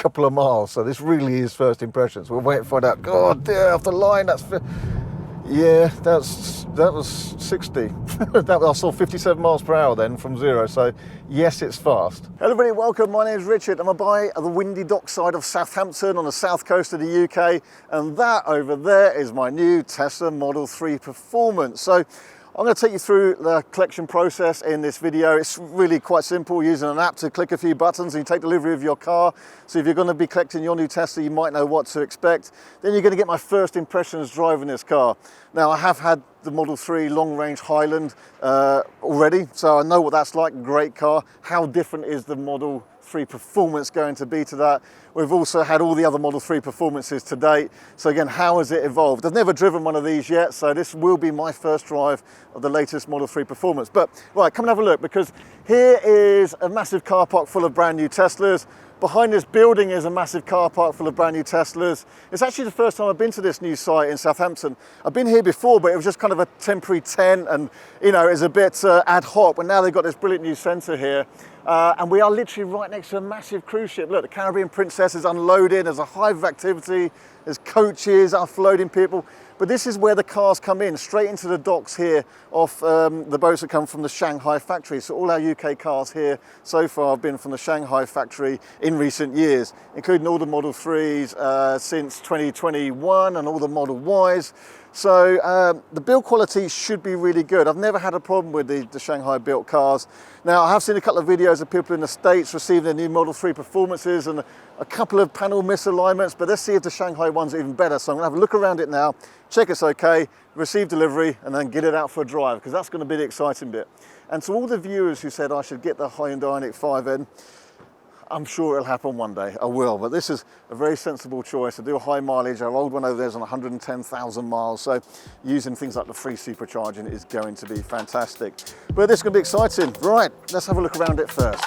couple of miles, so this really is first impressions. We'll wait and find out. God, dear, off the line, yeah, that was 60. I saw 57 miles per hour then from 0, so yes, it's fast. Hello everybody, welcome. My name is Richard. I'm by the windy dockside of Southampton on the south coast of the UK, and that over there is my new Tesla Model 3 Performance. So I'm going to take you through the collection process in this video. It's really quite simple, using an app to click a few buttons and you take delivery of your car. So if you're going to be collecting your new Tesla, you might know what to expect. Then you're going to get my first impressions driving this car. Now, I have had the Model 3 long range Highland already, so I know what that's like. Great car. How different is the Model 3 Performance going to be to that? We've also had all the other Model 3 Performances to date. So again, how has it evolved? I've never driven one of these yet, so this will be my first drive of the latest Model 3 Performance. But right, come and have a look, because here is a massive car park full of brand new Teslas. Behind this building is a massive car park full of brand new Teslas. It's actually the first time I've been to this new site in Southampton. I've been here before, but it was just kind of a temporary tent and, you know, it's a bit ad hoc, but now they've got this brilliant new centre here. And we are literally right next to a massive cruise ship. Look, the Caribbean Princess is unloading, there's a hive of activity, there's coaches offloading people. But this is where the cars come in, straight into the docks here off the boats that come from the Shanghai factory. So all our UK cars here so far have been from the Shanghai factory in recent years, including all the Model 3s since 2021 and all the Model Ys. So the build quality should be really good. I've never had a problem with the Shanghai built cars. Now, I have seen a couple of videos of people in the States receiving their new Model 3 Performances and a couple of panel misalignments, but let's see if the Shanghai ones are even better. So I'm gonna have a look around it now, check it's okay, receive delivery, and then get it out for a drive, because that's gonna be the exciting bit. And to all the viewers who said I should get the Hyundai Ioniq 5N, I'm sure it'll happen one day, I will, but this is a very sensible choice. I do a high mileage, our old one over there is on 110,000 miles, so using things like the free supercharging is going to be fantastic. But this is going to be exciting. Right, let's have a look around it first.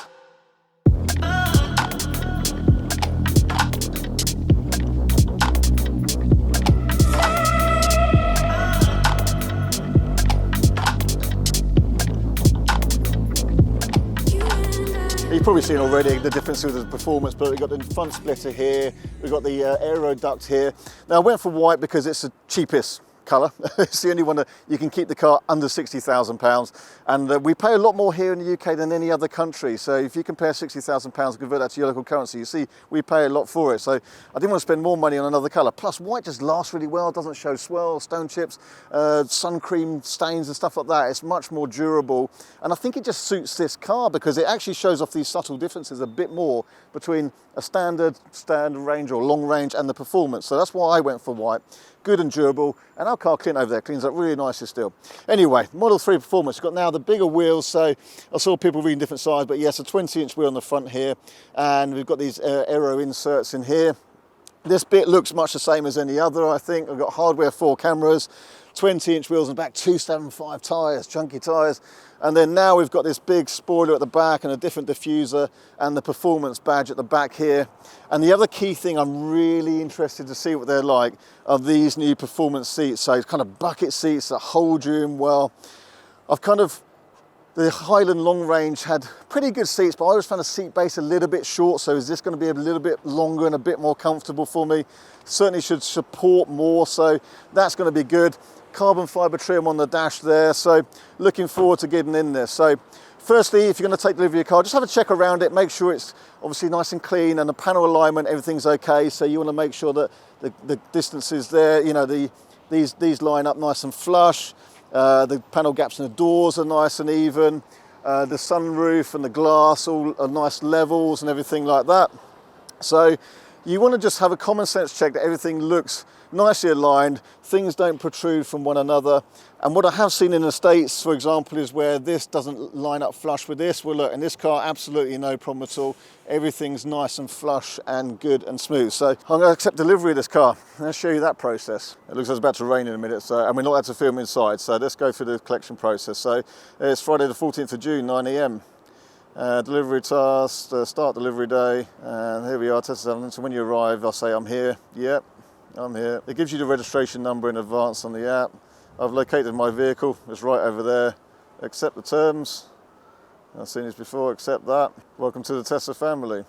You've probably seen already the difference with the performance, but we've got the front splitter here, we've got the aero duct here. Now I went for white because it's the cheapest colour. It's the only one that you can keep the car under £60,000, and we pay a lot more here in the UK than any other country. So if you compare £60,000 and convert that to your local currency, you see we pay a lot for it. So I didn't want to spend more money on another colour. Plus white just lasts really well, doesn't show swirl, stone chips, sun cream stains and stuff like that. It's much more durable, and I think it just suits this car because it actually shows off these subtle differences a bit more between a standard range or long range and the Performance. So that's why I went for white. Good and durable, and our car clean over there, cleans up really nicely still. Anyway, Model 3 Performance, you've got now the bigger wheels, so I saw people reading different sizes, but yes, a 20-inch wheel on the front here, and we've got these aero inserts in here. This bit looks much the same as any other, I think. I've got hardware 4 cameras, 20-inch wheels and back, 275 tyres, chunky tyres. And then now we've got this big spoiler at the back and a different diffuser and the Performance badge at the back here. And the other key thing I'm really interested to see what they're like are these new Performance seats. So kind of bucket seats that hold you in well. The Highland long range had pretty good seats, but I always found the seat base a little bit short. So is this going to be a little bit longer and a bit more comfortable for me? Certainly should support more, so that's going to be good. Carbon fibre trim on the dash there, so looking forward to getting in there. So firstly, if you're going to take delivery of your car, just have a check around it, make sure it's obviously nice and clean and the panel alignment, everything's okay. So you want to make sure that the distance is there, you know, these line up nice and flush. The panel gaps in the doors are nice and even. The sunroof and the glass all are nice levels and everything like that. So you want to just have a common sense check that everything looks nicely aligned, things don't protrude from one another. And what I have seen in the States, for example, is where this doesn't line up flush with this. Well, look, in this car, absolutely no problem at all. Everything's nice and flush and good and smooth. So I'm going to accept delivery of this car. I'll show you that process. It looks like it's about to rain in a minute, and we're not allowed to film inside. So let's go through the collection process. So it's Friday the 14th of June, 9 AM. Delivery task, start delivery day, and here we are, Tesla. So when you arrive, I'll say I'm here. Yep, I'm here. It gives you the registration number in advance on the app. I've located my vehicle, it's right over there. Accept the terms. I've seen this before, accept that. Welcome to the Tesla family.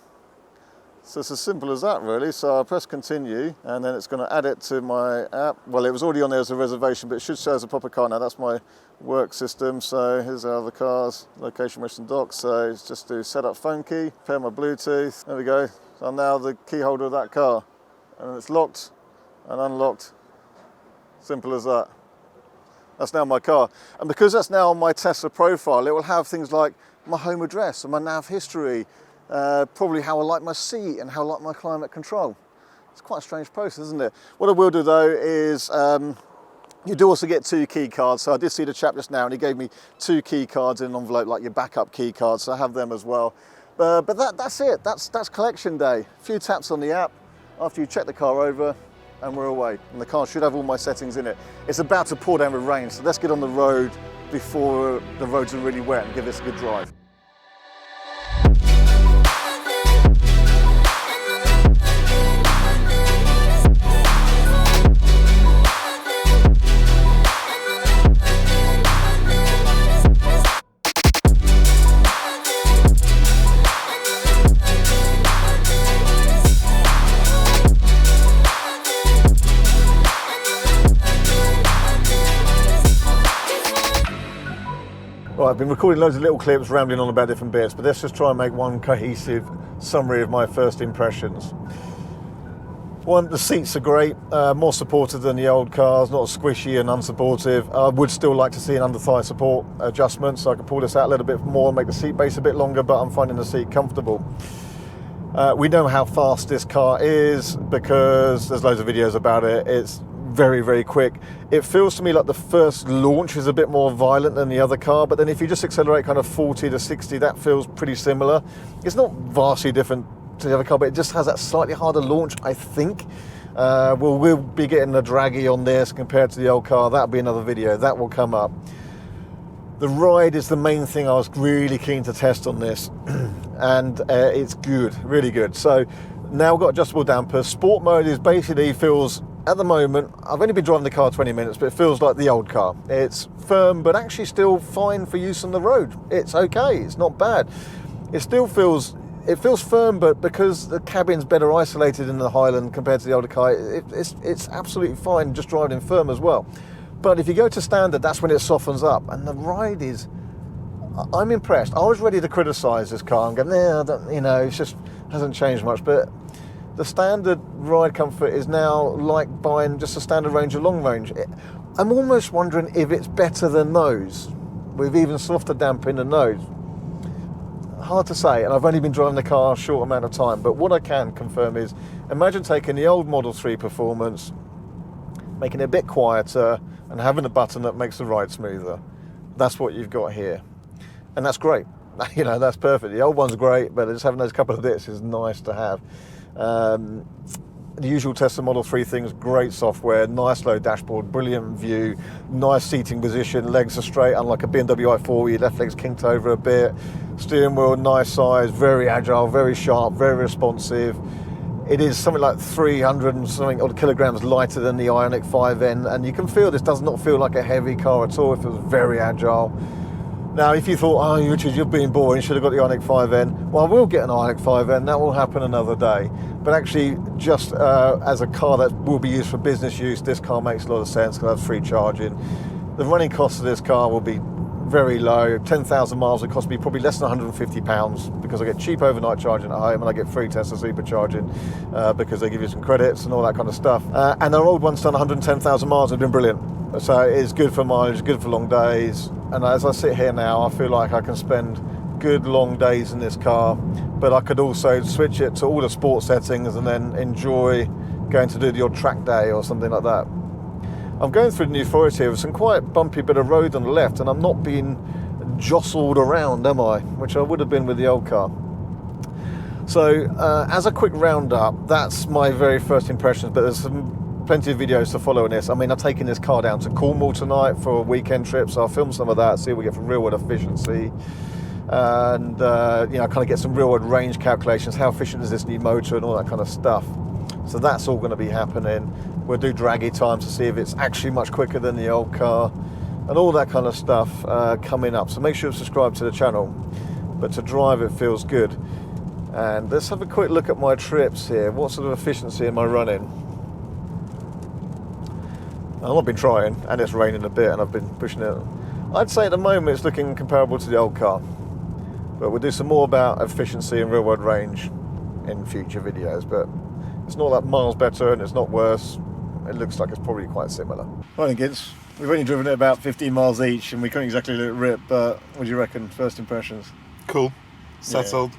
So it's as simple as that, really. So I press continue, and then it's going to add it to my app. Well, it was already on there as a reservation, but it should show as a proper car now. That's my work system. So here's our other cars, location, mission, dock. So it's just to set up phone key, pair my Bluetooth. There we go. So I'm now the key holder of that car, and it's locked and unlocked. Simple as that. That's now my car. And because that's now on my Tesla profile, it will have things like my home address and my nav history, probably how I like my seat and how I like my climate control. It's quite a strange process, isn't it? What I will do though is, you do also get 2 key cards. So I did see the chap just now and he gave me 2 key cards in an envelope, like your backup key cards. So I have them as well. But that's it, that's collection day. A few taps on the app after you check the car over, and we're away. And the car should have all my settings in it. It's about to pour down with rain, so let's get on the road before the roads are really wet and give this a good drive. Right, I've been recording loads of little clips, rambling on about different bits, but let's just try and make one cohesive summary of my first impressions. One, the seats are great, more supportive than the old cars, not as squishy and unsupportive. I would still like to see an under-thigh support adjustment, so I can pull this out a little bit more and make the seat base a bit longer, but I'm finding the seat comfortable. We know how fast this car is because there's loads of videos about it. It's very, very quick. It feels to me like the first launch is a bit more violent than the other car, but then if you just accelerate kind of 40 to 60, that feels pretty similar. It's not vastly different to the other car, but it just has that slightly harder launch, I think. We'll be getting a draggy on this compared to the old car. That'll be another video. That will come up. The ride is the main thing I was really keen to test on this, and it's good, really good. So now we've got adjustable dampers. Sport mode is basically feels, at the moment, I've only been driving the car 20 minutes, but it feels like the old car. It's firm, but actually still fine for use on the road. It's okay, it's not bad. It still feels, it feels firm, but because the cabin's better isolated in the Highland compared to the older car, it's absolutely fine just driving firm as well. But if you go to standard, that's when it softens up, and the ride is, I'm impressed. I was ready to criticise this car and go, nah, it just hasn't changed much, but the standard ride comfort is now like buying just a standard range or long range. I'm almost wondering if it's better than those, with even softer damping than those. Hard to say, and I've only been driving the car a short amount of time, but what I can confirm is, imagine taking the old Model 3 Performance, making it a bit quieter, and having a button that makes the ride smoother. That's what you've got here. And that's great. That's perfect. The old one's great, but just having those couple of bits is nice to have. The usual Tesla Model 3 things, great software, nice low dashboard, brilliant view, nice seating position, legs are straight, unlike a BMW i4 where your left leg's kinked over a bit. Steering wheel, nice size, very agile, very sharp, very responsive. It is something like 300 and something odd kilograms lighter than the Ioniq 5N, and you can feel this does not feel like a heavy car at all. It feels very agile. Now, if you thought, oh, Richard, you're being boring, you should have got the Ioniq 5N. Well, I will get an Ioniq 5N, that will happen another day. But actually, just as a car that will be used for business use, this car makes a lot of sense because that's free charging. The running cost of this car will be very low. 10,000 miles would cost me probably less than £150 because I get cheap overnight charging at home and I get free Tesla supercharging because they give you some credits and all that kind of stuff. And our old one's done 110,000 miles and been brilliant. So it's good for mileage, good for long days. And as I sit here now, I feel like I can spend good long days in this car, but I could also switch it to all the sport settings and then enjoy going to do the odd track day or something like that. I'm going through the New Forest here with some quite bumpy bit of road on the left, and I'm not being jostled around, am I? Which I would have been with the old car. So as a quick roundup, that's my very first impressions, but there's plenty of videos to follow in this. I mean, I'm taking this car down to Cornwall tonight for a weekend trip, so I'll film some of that, see what we get from real world efficiency, and kind of get some real world range calculations, how efficient is this new motor and all that kind of stuff. So that's all going to be happening. We'll do draggy times to see if it's actually much quicker than the old car and all that kind of stuff coming up. So make sure to subscribe to the channel. But to drive, it feels good. And let's have a quick look at my trips here. What sort of efficiency am I running? I've been trying, and it's raining a bit, and I've been pushing it. I'd say at the moment it's looking comparable to the old car, but we'll do some more about efficiency and real-world range in future videos. But it's not that miles better, and it's not worse. It looks like it's probably quite similar. Right, Gins, we've only driven it about 15 miles each, and we couldn't exactly let it rip. But what do you reckon? First impressions? Cool, settled,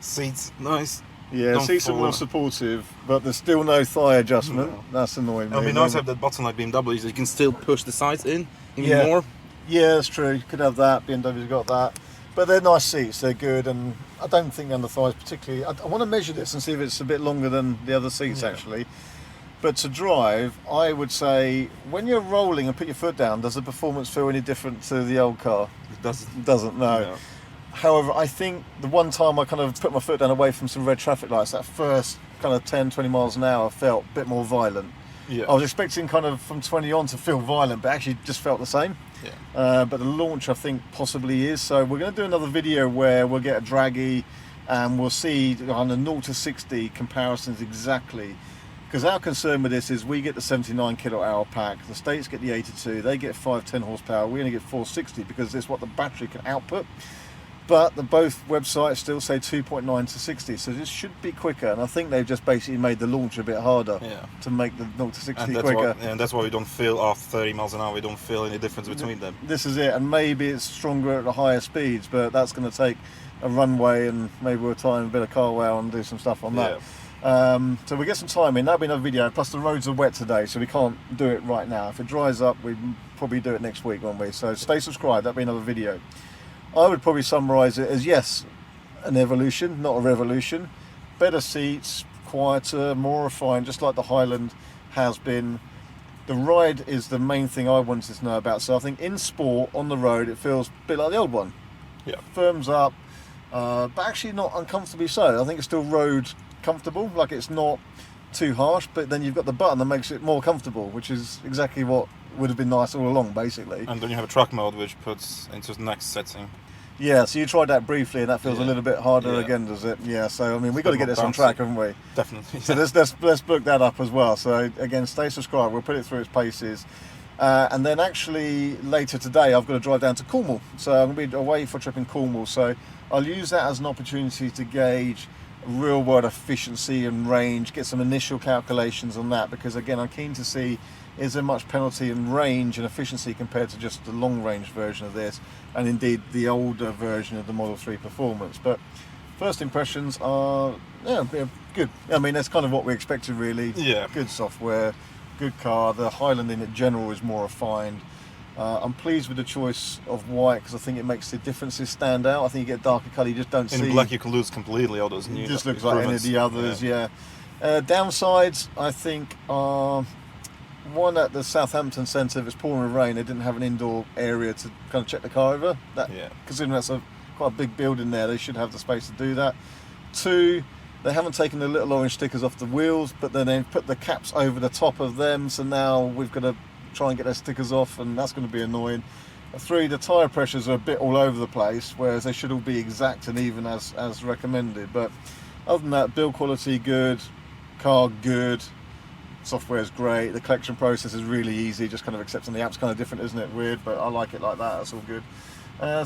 seats nice. Yeah, seats are more supportive, but there's still no thigh adjustment. No. That's annoying. It'll be nice to have that button like BMW, so you can still push the sides in even more. Yeah, that's true. You could have that. BMW's got that. But they're nice seats. They're good, and I don't think the under thighs particularly. I want to measure this and see if it's a bit longer than the other seats actually. But to drive, I would say when you're rolling and put your foot down, does the performance feel any different to the old car? It doesn't. It doesn't. No. However, I think the one time I kind of put my foot down away from some red traffic lights, that first kind of 10, 20 miles an hour felt a bit more violent. Yeah. I was expecting kind of from 20 on to feel violent, but actually just felt the same. Yeah. But the launch, I think, possibly is. So we're going to do another video where we'll get a draggy and we'll see on the 0 to 60 comparisons exactly. Because our concern with this is we get the 79 kilowatt hour pack, the States get the 82, they get 510 horsepower, we only get 460 because it's what the battery can output. But both websites still say 2.9 to 60, so this should be quicker. And I think they've just basically made the launch a bit harder to make the 0 to 60 quicker. And that's why we don't feel after 30 miles an hour, we don't feel any difference between them. This is it, and maybe it's stronger at the higher speeds, but that's going to take a runway, and maybe we'll time a bit of car wow and do some stuff on that. So we get some time in. That'll be another video. Plus the roads are wet today, so we can't do it right now. If it dries up, we probably do it next week, won't we? So stay subscribed. That'll be another video. I would probably summarise it as yes, an evolution, not a revolution. Better seats, quieter, more refined, just like the Highland has been. The ride is the main thing I wanted to know about. So I think in sport, on the road, it feels a bit like the old one. Yeah. Firms up, but actually not uncomfortably so. I think it's still road comfortable, like it's not too harsh, but then you've got the button that makes it more comfortable, which is exactly what would have been nice all along, basically. And then you have a truck mode, which puts into the next setting. Yeah, so you tried that briefly, and that feels a little bit harder again, does it? Yeah, so I mean, we've got to get this on track, haven't we? Definitely. So let's book that up as well. So again, stay subscribed. We'll put it through its paces. And then actually later today, I've got to drive down to Cornwall. So I'm going to be away for a trip in Cornwall. So I'll use that as an opportunity to gauge real world efficiency and range, get some initial calculations on that, because again, I'm keen to see is there much penalty in range and efficiency compared to just the long range version of this, and indeed the older version of the Model 3 Performance. But first impressions are good. I mean, that's kind of what we expected, really. Yeah. Good software, good car. The Highland in general is more refined. I'm pleased with the choice of white because I think it makes the differences stand out. I think you get darker colour, you just don't see. In black you can lose completely all those new. It just looks like any of the others, downsides, I think, are one at the Southampton centre. If it's pouring with rain, they didn't have an indoor area to kind of check the car over. Considering that's quite a big building there, they should have the space to do that. Two, they haven't taken the little orange stickers off the wheels, but then they've put the caps over the top of them, so now we've got to try and get those stickers off, and that's going to be annoying. Three, the tyre pressures are a bit all over the place, whereas they should all be exact and even as recommended. But other than that, build quality good, car good, software is great, the collection process is really easy, just kind of accepting the app's kind of different, isn't it? Weird, but I like it like that, that's all good.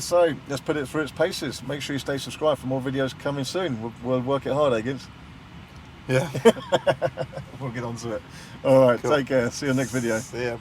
So let's put it through its paces. Make sure you stay subscribed for more videos coming soon. We'll work it hard, Gibbs. Yeah. We'll get on to it. Alright, cool. Take care. See you in the next video. See ya.